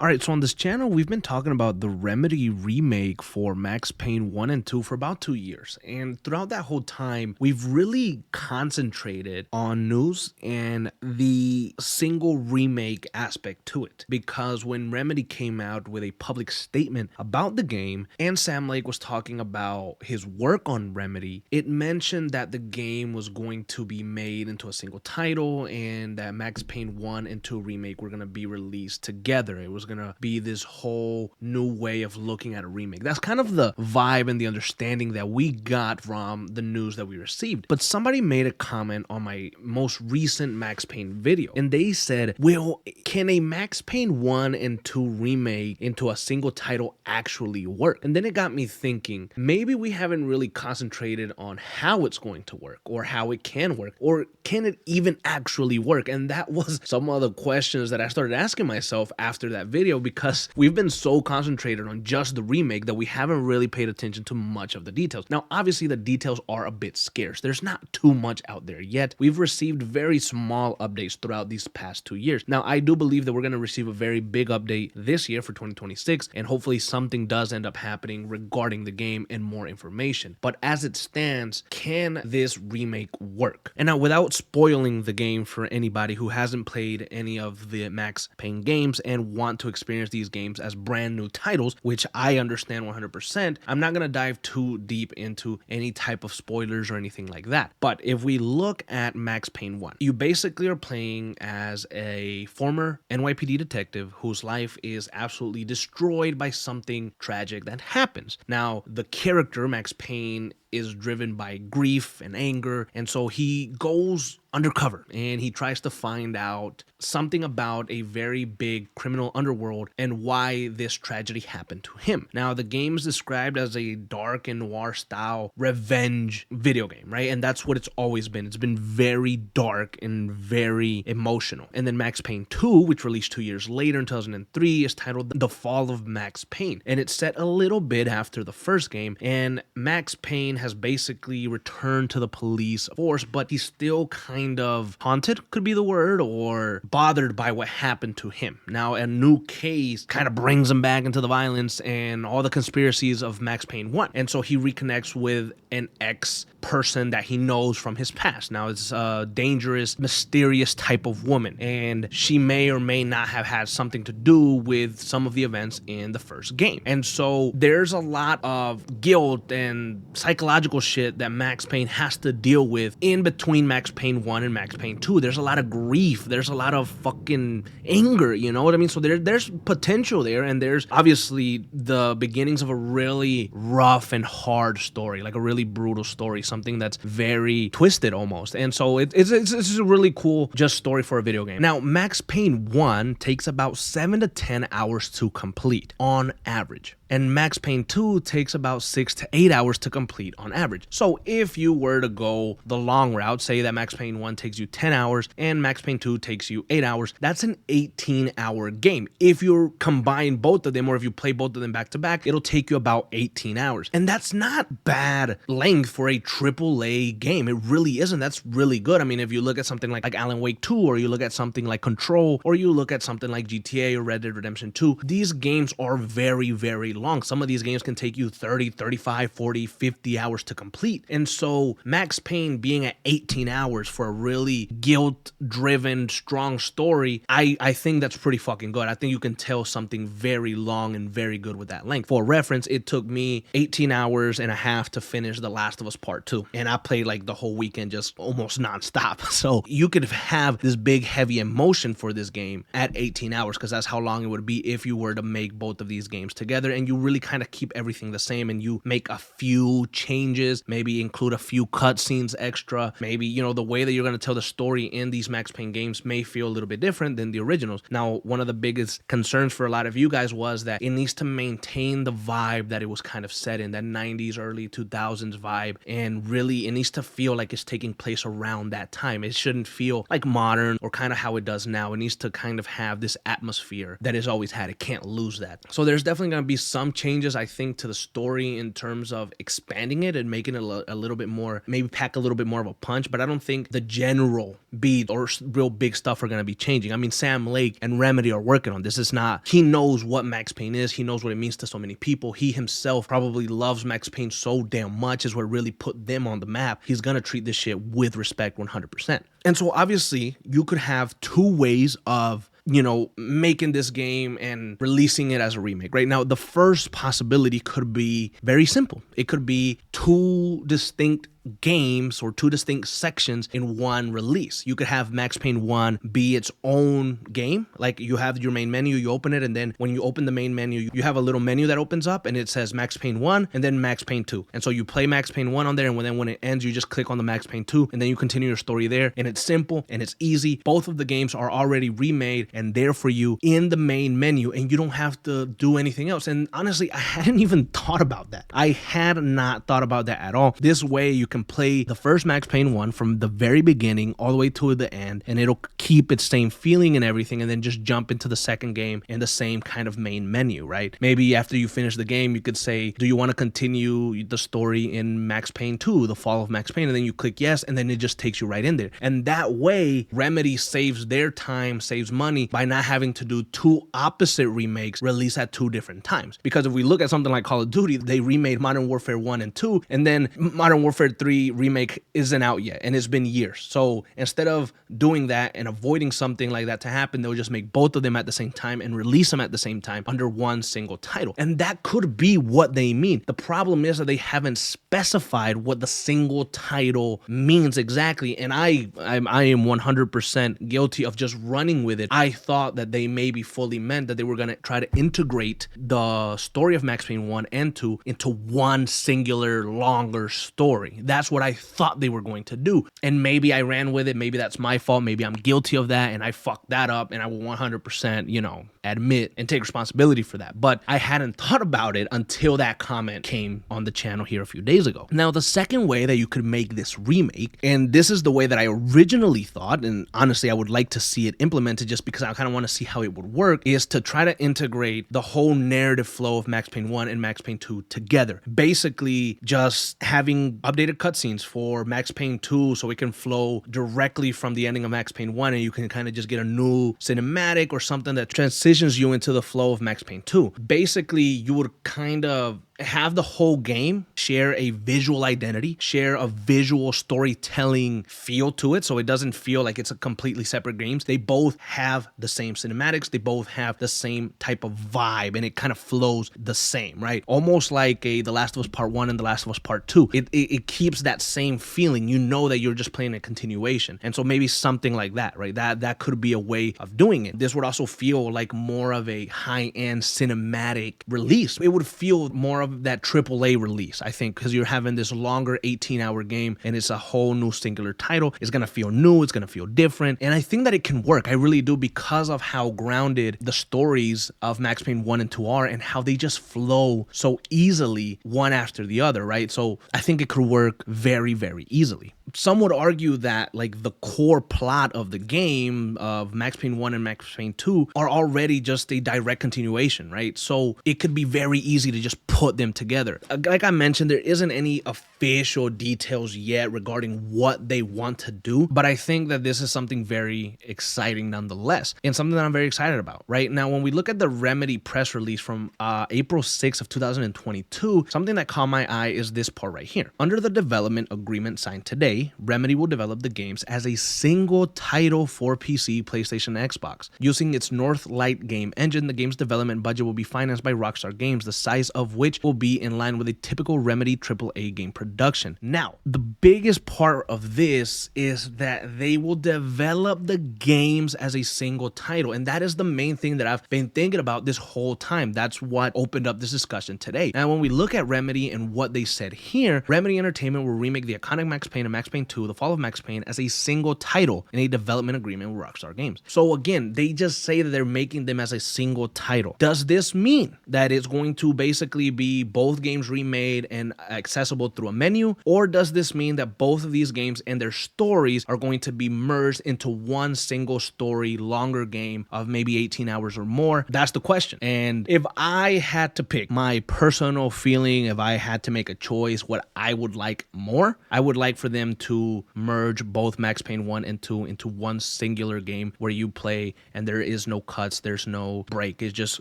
Alright, so on this channel, we've been talking about the Remedy remake for Max Payne 1 and 2 for about 2 years. And throughout that whole time, we've really concentrated on news and the single remake aspect to it. Because when Remedy came out with a public statement about the game, and Sam Lake was talking about his work on Remedy, it mentioned that the game was going to be made into a single title and that Max Payne 1 and 2 remake were going to be released together. It was gonna be this whole new way of looking at a remake. That's kind of the vibe and the understanding that we got from the news that we received. But somebody made a comment on my most recent Max Payne video, and they said, well, can a Max Payne 1 and 2 remake into a single title actually work? And then it got me thinking, maybe we haven't really concentrated on how it's going to work or how it can work, or can it even actually work? And that was some of the questions that I started asking myself after that video, because we've been so concentrated on just the remake that we haven't really paid attention to much of the details. Now, obviously, the details are a bit scarce. There's not too much out there yet. We've received very small updates throughout these past 2 years. Now, I do believe that we're going to receive a very big update this year for 2026, and hopefully something does end up happening regarding the game and more information. But as it stands, can this remake work? And now, without spoiling the game for anybody who hasn't played any of the Max Payne games and want to experience these games as brand new titles, which I understand 100%, I'm not going to dive too deep into any type of spoilers or anything like that. But if we look at Max Payne 1, you basically are playing as a former NYPD detective whose life is absolutely destroyed by something tragic that happens. Now, the character, Max Payne, is driven by grief and anger, and so he goes undercover and he tries to find out something about a very big criminal underworld and why this tragedy happened to him. Now, the game is described as a dark and noir style revenge video game, right? And that's what it's always been. It's been very dark and very emotional. And then Max Payne 2, which released 2 years later in 2003, is titled The Fall of Max Payne, and it's set a little bit after the first game, and Max Payne has basically returned to the police force, but he's still kind of haunted, could be the word, or bothered by what happened to him. Now, a new case kind of brings him back into the violence and all the conspiracies of Max Payne 1. And so he reconnects with an ex-person that he knows from his past. Now, it's a dangerous, mysterious type of woman, and she may or may not have had something to do with some of the events in the first game. And so there's a lot of guilt and psychological shit that Max Payne has to deal with in between Max Payne 1 and Max Payne 2. There's a lot of grief. There's a lot of fucking anger, you know what I mean? So there's potential there, and there's obviously the beginnings of a really rough and hard story, like a really brutal story, something that's very twisted almost. And so it's a really cool just story for a video game. Now, Max Payne 1 takes about 7 to 10 hours to complete on average, and Max Payne 2 takes about 6 to 8 hours to complete on average. So if you were to go the long route, say that Max Payne 1 takes you 10 hours and Max Payne 2 takes you 8 hours, that's an 18-hour game. If you combine both of them, or if you play both of them back to back, it'll take you about 18 hours. And that's not bad length for a AAA game. It really isn't. That's really good. I mean, if you look at something like Alan Wake 2, or you look at something like Control, or you look at something like GTA or Red Dead Redemption 2, these games are very, very long. Some of these games can take you 30, 35, 40, 50 hours to complete. And so Max Payne being at 18 hours for a really guilt-driven, strong story, I think that's pretty fucking good. I think you can tell something very long and very good with that length. For reference, it took me 18 hours and a half to finish The Last of Us Part 2. And I played like the whole weekend just almost nonstop. So you could have this big, heavy emotion for this game at 18 hours, because that's how long it would be if you were to make both of these games together and you really kind of keep everything the same and you make a few changes, maybe include a few cutscenes extra, maybe, you know, the way that you're going to tell the story in these Max Payne games may feel a little bit different than the originals. Now, one of the biggest concerns for a lot of you guys was that it needs to maintain the vibe that it was kind of set in, that 90s, early 2000s vibe, and really it needs to feel like it's taking place around that time. It shouldn't feel like modern or kind of how it does now. It needs to kind of have this atmosphere that it's always had. It can't lose that. So there's definitely going to be some some changes, I think, to the story in terms of expanding it and making it a little bit more, maybe pack a little bit more of a punch, but I don't think the general beat or real big stuff are going to be changing. I mean, Sam Lake and Remedy are working on this. It's not, he knows what Max Payne is. He knows what it means to so many people. He himself probably loves Max Payne so damn much, is what really put them on the map. He's going to treat this shit with respect 100%. And so obviously you could have two ways of, you know, making this game and releasing it as a remake. Right now, the first possibility could be very simple. It could be two distinct games or two distinct sections in one release. You could have Max Payne 1 be its own game. Like, you have your main menu, you open it, and then when you open the main menu, you have a little menu that opens up and it says Max Payne 1 and then Max Payne 2. And so you play Max Payne 1 on there, and then when it ends, you just click on the Max Payne 2 and then you continue your story there. And it's simple and it's easy. Both of the games are already remade and there for you in the main menu, and you don't have to do anything else. And honestly, I hadn't even thought about that. I had not thought about that at all. This way you can play the first Max Payne 1 from the very beginning all the way to the end, and it'll keep its same feeling and everything, and then just jump into the second game in the same kind of main menu, right? Maybe after you finish the game, you could say, do you want to continue the story in Max Payne 2, The Fall of Max Payne? And then you click yes, and then it just takes you right in there. And that way, Remedy saves their time, saves money by not having to do two opposite remakes released at two different times. Because if we look at something like Call of Duty, they remade Modern Warfare 1 and 2, and then Modern Warfare 3 remake isn't out yet, and it's been years. So instead of doing that and avoiding something like that to happen, they'll just make both of them at the same time and release them at the same time under one single title. And that could be what they mean. The problem is that they haven't specified what the single title means exactly, and I am 100% guilty of just running with it. I thought that they maybe fully meant that they were going to try to integrate the story of Max Payne 1 and 2 into one singular, longer story. That's what I thought they were going to do. And maybe I ran with it. Maybe that's my fault. Maybe I'm guilty of that and I fucked that up, and I will 100%, admit and take responsibility for that. But I hadn't thought about it until that comment came on the channel here a few days ago. Now, the second way that you could make this remake, and this is the way that I originally thought, and honestly, I would like to see it implemented just because I kind of want to see how it would work, is to try to integrate the whole narrative flow of Max Payne 1 and Max Payne 2 together. Basically, just having updated cutscenes for Max Payne 2 so it can flow directly from the ending of Max Payne 1, and you can kind of just get a new cinematic or something that transitions you into the flow of Max Payne 2. Basically, you would kind of have the whole game share a visual identity, share a visual storytelling feel to it, so it doesn't feel like it's a completely separate games. They both have the same cinematics, they both have the same type of vibe, and it kind of flows the same, right? Almost like The Last of Us Part 1 and The Last of Us Part 2. It keeps that same feeling. You know that you're just playing a continuation. And so maybe something like that, right? That could be a way of doing it. This would also feel like more of a high-end cinematic release. It would feel more of that AAA release, I think, because you're having this longer 18-hour game and it's a whole new singular title. It's going to feel new, it's going to feel different, and I think that it can work. I really do, because of how grounded the stories of Max Payne 1 and 2 are and how they just flow so easily one after the other, right? So I think it could work very, very easily. Some would argue that like the core plot of the game of Max Payne 1 and Max Payne 2 are already just a direct continuation, right? So it could be very easy to just put them together. Like I mentioned, there isn't any official details yet regarding what they want to do, but I think that this is something very exciting nonetheless, and something that I'm very excited about. Right now, when we look at the Remedy press release from April 6th of 2022, something that caught my eye is this part right here. Under the development agreement signed today, Remedy will develop the games as a single title for PC, PlayStation, and Xbox. Using its Northlight game engine, the game's development budget will be financed by Rockstar Games, the size of which will be in line with a typical Remedy AAA game production. Now, the biggest part of this is that they will develop the games as a single title, and that is the main thing that I've been thinking about this whole time. That's what opened up this discussion today. Now, when we look at Remedy and what they said here, Remedy Entertainment will remake the iconic Max Payne and Max Payne 2, The Fall of Max Payne, as a single title in a development agreement with Rockstar Games. So again, they just say that they're making them as a single title. Does this mean that it's going to basically be both games remade and accessible through a menu? Or does this mean that both of these games and their stories are going to be merged into one single story, longer game of maybe 18 hours or more? That's the question. And if I had to pick my personal feeling, if I had to make a choice, what I would like more, I would like for them to merge both Max Payne 1 and 2 into one singular game where you play and there is no cuts, there's no break. It just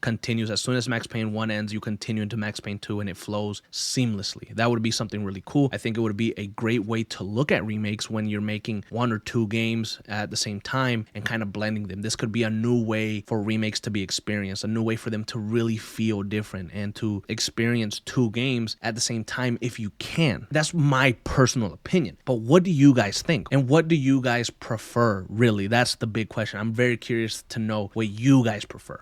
continues. As soon as Max Payne 1 ends, you continue into Max Payne 2 and it flows seamlessly. That would be something really cool. I think it would be a great way to look at remakes when you're making one or two games at the same time and kind of blending them. This could be a new way for remakes to be experienced, a new way for them to really feel different and to experience two games at the same time if you can. That's my personal opinion. But what do you guys think? And what do you guys prefer, really? That's the big question. I'm very curious to know what you guys prefer.